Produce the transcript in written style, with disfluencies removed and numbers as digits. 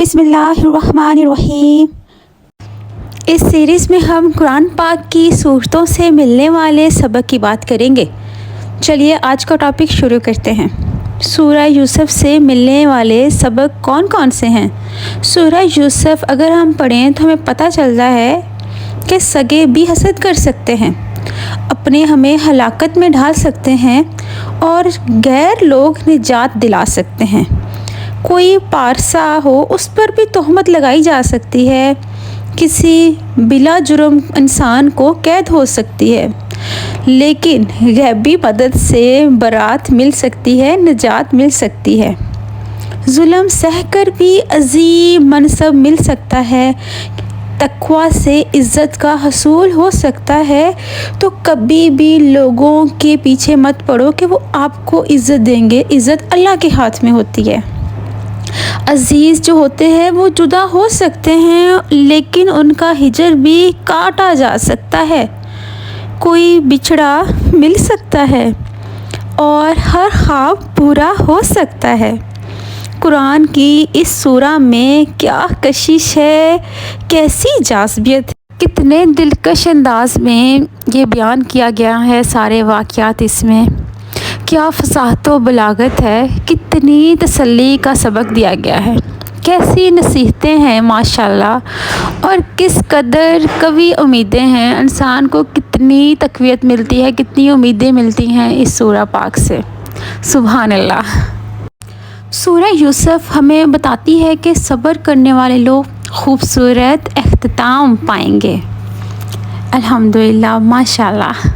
बिस्मिल्लाहिर्रहमानिर्रहीम। इस सीरीज़ में हम कुरान पाक की सूरतों से मिलने वाले सबक की बात करेंगे। चलिए आज का टॉपिक शुरू करते हैं। सूरह यूसुफ से मिलने वाले सबक कौन कौन से हैं? सूरह यूसुफ अगर हम पढ़ें तो हमें पता चलता है कि सगे भी हसद कर सकते हैं, अपने हमें हलाकत में डाल सकते हैं और गैर लोग निजात दिला सकते हैं। कोई पारसा हो उस पर भी तोहमत लगाई जा सकती है, किसी बिला जुर्म इंसान को कैद हो सकती है, लेकिन गैबी मदद से बरात मिल सकती है, निजात मिल सकती है। जुल्म सहकर भी अजीम मनसब मिल सकता है, तकवा से इज़्ज़त का हसूल हो सकता है। तो कभी भी लोगों के पीछे मत पड़ो कि वो आपको इज़्ज़त देंगे। इज़्ज़त अल्लाह के हाथ में होती है। अज़ीज़ जो होते हैं वो जुदा हो सकते हैं, लेकिन उनका हिजर भी काटा जा सकता है। कोई बिछड़ा मिल सकता है और हर ख्वाब पूरा हो सकता है। कुरान की इस सूरा में क्या कशिश है, कैसी जाज़बियत, कितने दिलकश अंदाज में ये बयान किया गया है सारे वाक़यात। इसमें क्या फसाहत व बलागत है, कितनी तसल्ली का सबक दिया गया है, कैसी नसीहतें हैं माशाल्लाह, और किस कदर कवी उम्मीदें हैं। इंसान को कितनी तक़वियत मिलती है, कितनी उम्मीदें मिलती हैं इस सूरा पाक से। सुभान अल्लाह। सूरह यूसुफ हमें बताती है कि सब्र करने वाले लोग खूबसूरत इख्तिताम पाएंगे। अल्हम्दुलिल्लाह, माशाल्लाह।